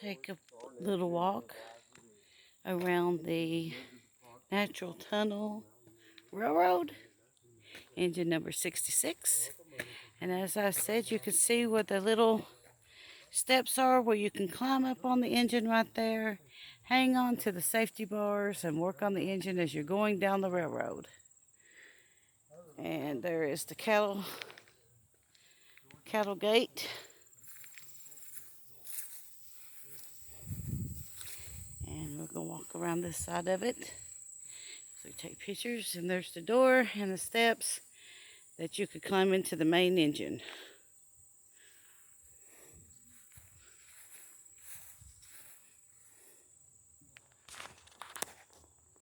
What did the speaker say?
take a little walk around the natural tunnel railroad, engine number 66. And as I said, you can see where the little steps are where you can climb up on the engine right there, hang on to the safety bars, and work on the engine as you're going down the railroad. And there is the cattle gate. And we're going to walk around this side of it. So we take pictures, and there's the door and the steps that you could climb into the main engine.